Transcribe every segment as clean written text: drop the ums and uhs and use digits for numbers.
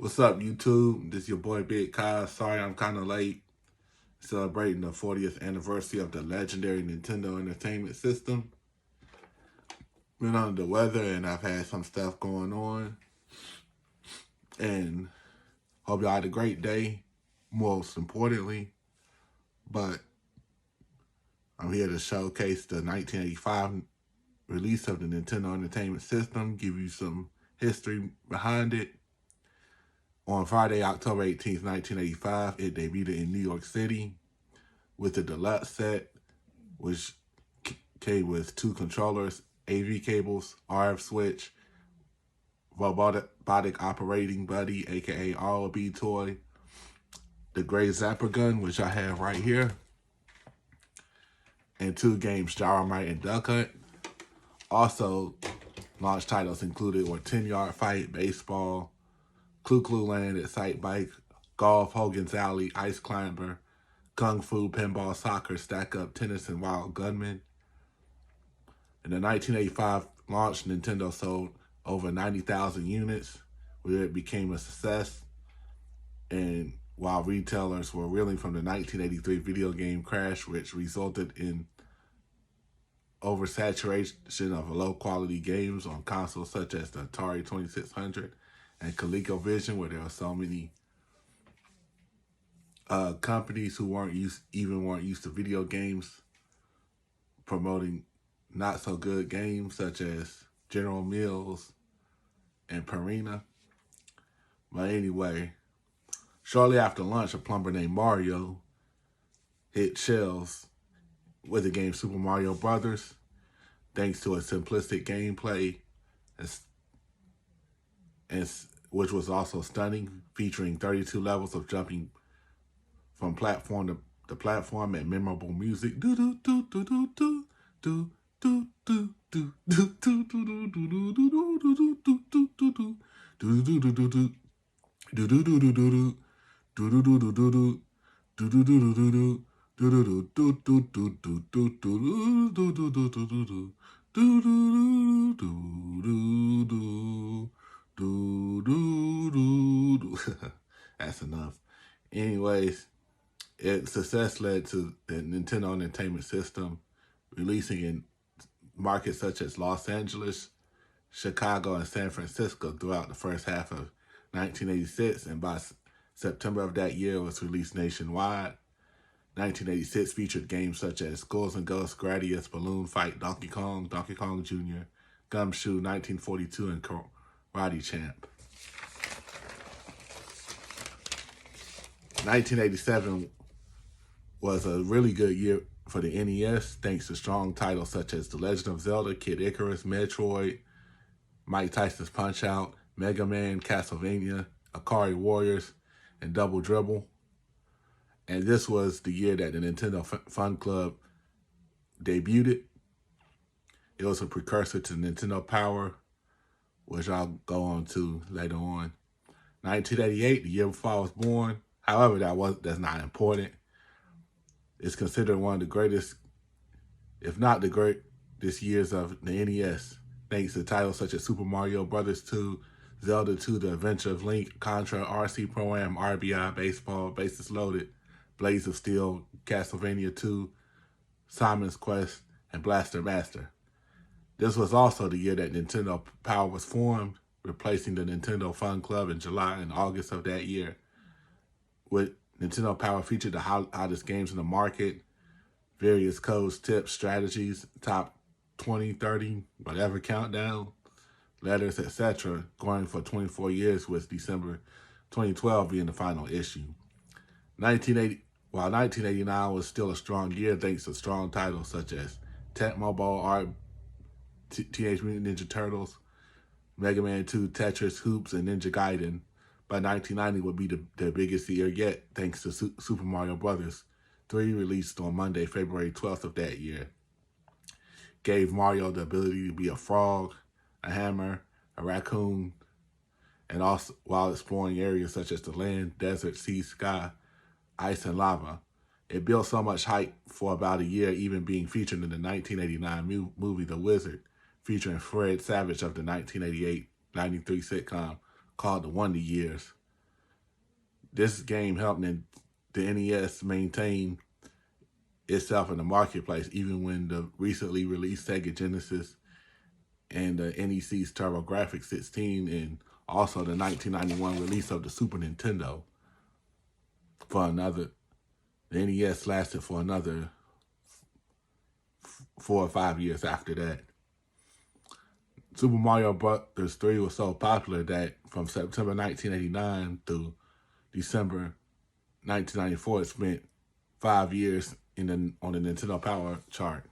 What's up, YouTube? This is your boy BigCozz. Sorry I'm kind of late. Celebrating the 40th anniversary of the legendary Nintendo Entertainment System. Been under the weather and I've had some stuff going on. And hope y'all had a great day, most importantly. But I'm here to showcase the 1985 release of the Nintendo Entertainment System, give you some history behind it. On Friday, October 18th, 1985, it debuted in New York City with the deluxe set, which came with 2 controllers, AV cables, RF switch, robotic operating buddy, aka ROB toy, the gray zapper gun, which I have right here, and 2 games, Gyromite and Duck Hunt. Also, launch titles included were 10-Yard Fight, Baseball, Clue Clue Land, Excite Bike, Golf, Hogan's Alley, Ice Climber, Kung Fu, Pinball, Soccer, Stack Up, Tennis, and Wild Gunman. In the 1985 launch, Nintendo sold over 90,000 units, where it became a success. And while retailers were reeling from the 1983 video game crash, which resulted in oversaturation of low-quality games on consoles such as the Atari 2600 and ColecoVision, where there were so many companies who weren't used to video games promoting not so good games such as General Mills and Purina. But anyway, shortly after launch, a plumber named Mario hit shelves with the game Super Mario Brothers, thanks to a simplistic gameplay, which was also stunning, featuring 32 levels of jumping from platform to platform and memorable music. That's enough. Anyways, its success led to the Nintendo Entertainment System releasing in markets such as Los Angeles, Chicago, and San Francisco throughout the first half of 1986, and by September of that year, it was released nationwide. 1986 featured games such as Ghouls and Ghosts, Gradius, Balloon Fight, Donkey Kong, Donkey Kong Jr., Gumshoe, 1942, and Karate Champ. 1987 was a really good year for the NES, thanks to strong titles such as The Legend of Zelda, Kid Icarus, Metroid, Mike Tyson's Punch-Out, Mega Man, Castlevania, Akari Warriors, and Double Dribble. And this was the year that the Nintendo Fun Club debuted. It was a precursor to Nintendo Power, which I'll go on to later on. 1988, the year before I was born. However, that's not important. It's considered one of the greatest, if not the greatest years of the NES, thanks to titles such as Super Mario Bros. 2, Zelda 2, The Adventure of Link, Contra, RC Pro-Am, RBI, Baseball, Bases Loaded, Blades of Steel, Castlevania 2, Simon's Quest, and Blaster Master. This was also the year that Nintendo Power was formed, replacing the Nintendo Fun Club in July and August of that year. With Nintendo Power featured the hottest games in the market, various codes, tips, strategies, top 20, 30, whatever countdown, letters, etc., going for 24 years, with December 2012 being the final issue. 1989 was still a strong year thanks to strong titles such as Tecmo Bowl, Teenage Mutant Ninja Turtles, Mega Man 2, Tetris, Hoops, and Ninja Gaiden. But 1990 would be the biggest year yet, thanks to Super Mario Bros. 3, released on Monday, February 12th of that year. Gave Mario the ability to be a frog, a hammer, a raccoon, and also while exploring areas such as the land, desert, sea, sky, ice, and lava. It built so much hype for about a year, even being featured in the 1989 movie The Wizard, featuring Fred Savage of the 1988-93 sitcom called The Wonder Years. this game helped the NES maintain itself in the marketplace, even when the recently released Sega Genesis and the NEC's TurboGrafx 16 and also the 1991 release of the Super Nintendo the NES lasted for another 4 or 5 years after that. Super Mario Bros. 3 was so popular that from September 1989 through December 1994, it spent 5 years on the Nintendo Power chart.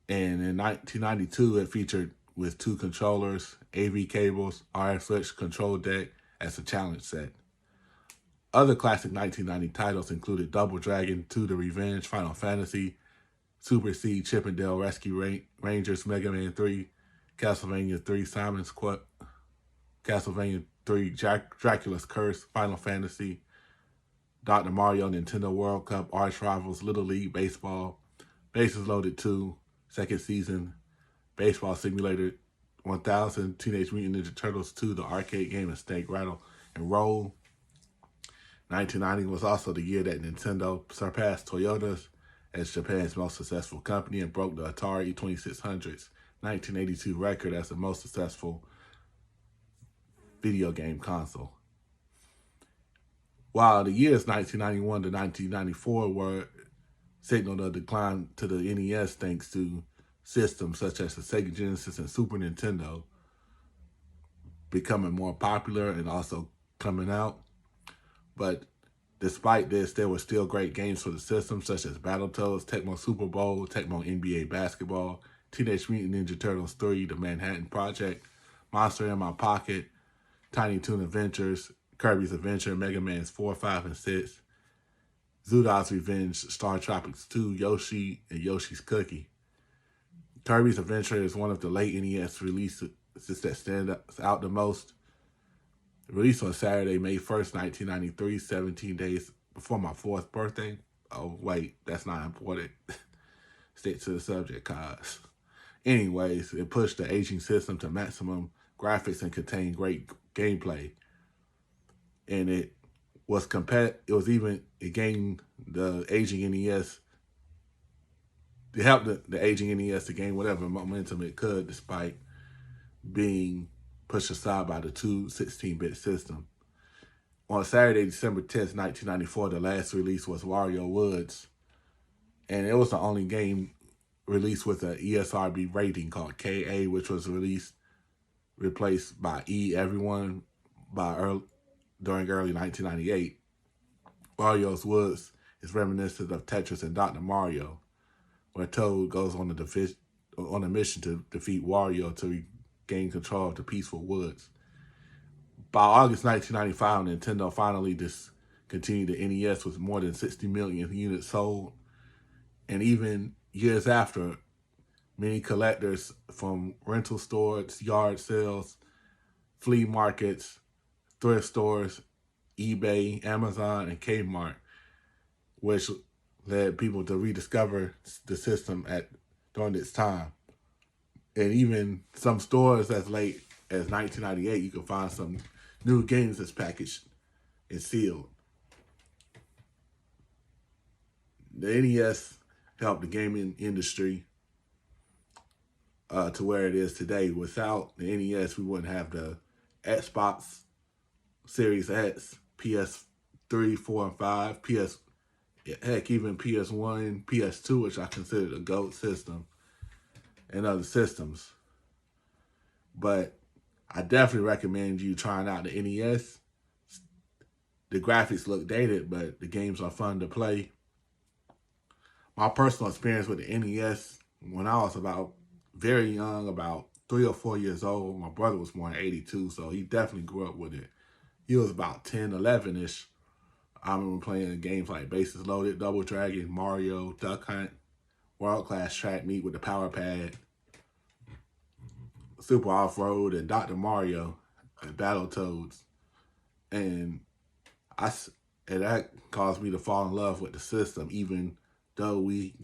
And in 1992, it featured with 2 controllers, AV cables, RF switch, control deck as a challenge set. Other classic 1990 titles included Double Dragon 2: The Revenge, Final Fantasy, Super Seed, Chip and Dale Rescue Rangers, Mega Man 3, Castlevania 3, Simon's Quest, Castlevania 3, Dracula's Curse, Final Fantasy, Dr. Mario, Nintendo World Cup, Arch Rivals, Little League Baseball, Bases Loaded 2, Second Season, Baseball Simulator 1000, Teenage Mutant Ninja Turtles 2, the arcade game, and Snake Rattle and Roll. 1990 was also the year that Nintendo surpassed Toyota's as Japan's most successful company and broke the Atari 2600's 1982 record as the most successful video game console. While the years 1991 to 1994 were signaled a decline to the NES thanks to systems such as the Sega Genesis and Super Nintendo becoming more popular and also coming out. But despite this, there were still great games for the system, such as Battletoads, Tecmo Super Bowl, Tecmo NBA Basketball, Teenage Mutant Ninja Turtles 3, The Manhattan Project, Monster in My Pocket, Tiny Toon Adventures, Kirby's Adventure, Mega Man's 4, 5, and 6, Zooda's Revenge, Star Tropics 2, Yoshi, and Yoshi's Cookie. Kirby's Adventure is one of the late NES releases that stands out the most. Released on Saturday, May 1st, 1993, 17 days before my 4th birthday. Oh, wait, that's not important. Stick to the subject, cause. Anyways, it pushed the aging system to maximum graphics and contained great gameplay. And it gained the aging NES. It helped the aging NES to gain whatever momentum it could, despite being pushed aside by the 16-bit system. On Saturday, December 10th, 1994, the last release was Wario Woods. And it was the only game released with an ESRB rating called KA, which was replaced by E Everyone during early 1998. Wario's Woods is reminiscent of Tetris and Dr. Mario, where Toad goes on a mission to defeat Wario to gain control of the peaceful woods. By August 1995, Nintendo finally discontinued the NES with more than 60 million units sold. And even years after, many collectors from rental stores, yard sales, flea markets, thrift stores, eBay, Amazon, and Kmart, which led people to rediscover the system during its time. And even some stores as late as 1998, you can find some new games that's packaged and sealed. The NES helped the gaming industry to where it is today. Without the NES, we wouldn't have the Xbox Series X, PS3, 4, and 5, even PS1, PS2, which I consider the GOAT system, and other systems. But I definitely recommend you trying out the NES. The graphics look dated, but the games are fun to play. My personal experience with the NES, when I was very young, about 3 or 4 years old, my brother was born in 82, so he definitely grew up with it. He was about 10, 11-ish. I remember playing games like Bases Loaded, Double Dragon, Mario, Duck Hunt, World Class Track Meet with the Power Pad, Super Off-Road, and Dr. Mario, and Battletoads. And that caused me to fall in love with the system, even though we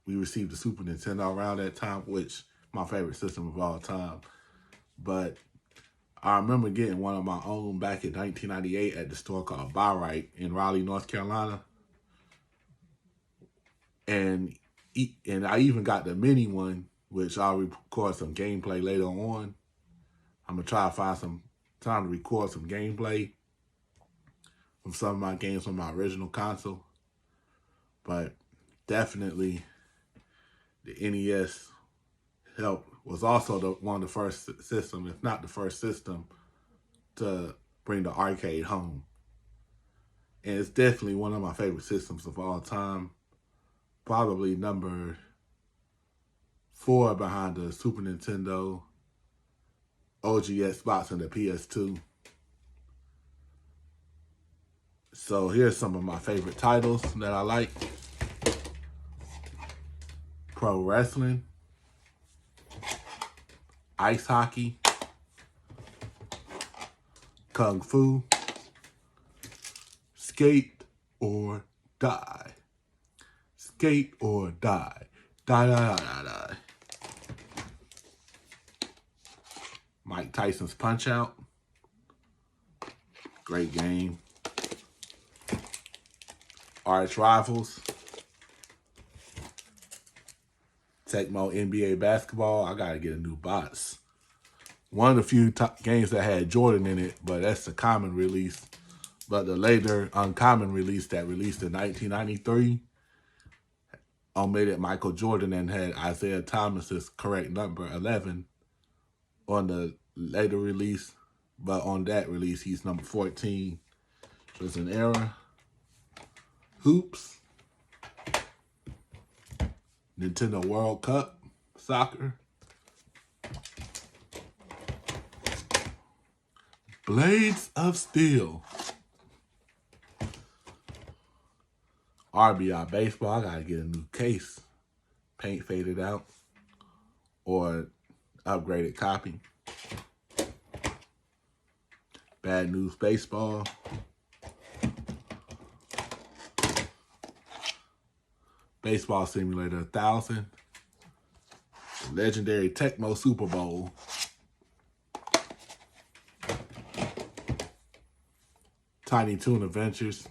received the Super Nintendo around that time, which my favorite system of all time. But I remember getting one of my own back in 1998 at the store called Buy Right in Raleigh, North Carolina. And I even got the mini one, which I'll record some gameplay later on. I'm going to try to find some time to record some gameplay from some of my games on my original console. But definitely the NES was also one of the first system, if not the first system, to bring the arcade home. And it's definitely one of my favorite systems of all time. Probably number 4 behind the Super Nintendo, OG Xbox, and the PS2. So here's some of my favorite titles that I like. Pro wrestling, ice hockey, kung fu, skate or die. Skate or die. Die, die, die, die, die. Mike Tyson's Punch-Out. Great game. Arch Rivals. Tecmo NBA Basketball. I gotta get a new box. One of the few games that had Jordan in it, but that's the common release. But the later uncommon release that released in 1993 omitted Michael Jordan and had Isaiah Thomas's correct number 11 on the later release. But on that release, he's number 14. So it's an error. Hoops. Nintendo World Cup. Soccer. Blades of Steel. RBI Baseball. I gotta get a new case. Paint faded out. Or upgraded copy. Bad News Baseball. Baseball Simulator 1000. Legendary Tecmo Super Bowl. Tiny Toon Adventures.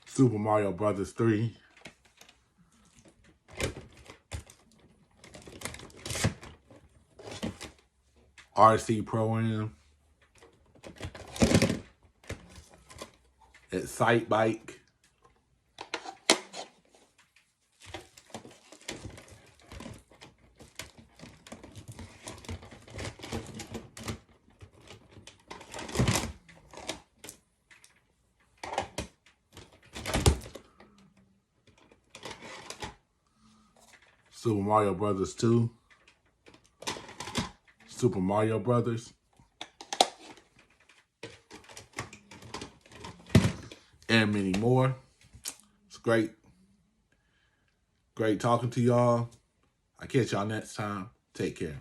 Super Mario Brothers 3. RC Pro-Am. Excite Bike. Super Mario Brothers 2. Super Mario Brothers. And many more. It's great. Great talking to y'all. I'll catch y'all next time. Take care.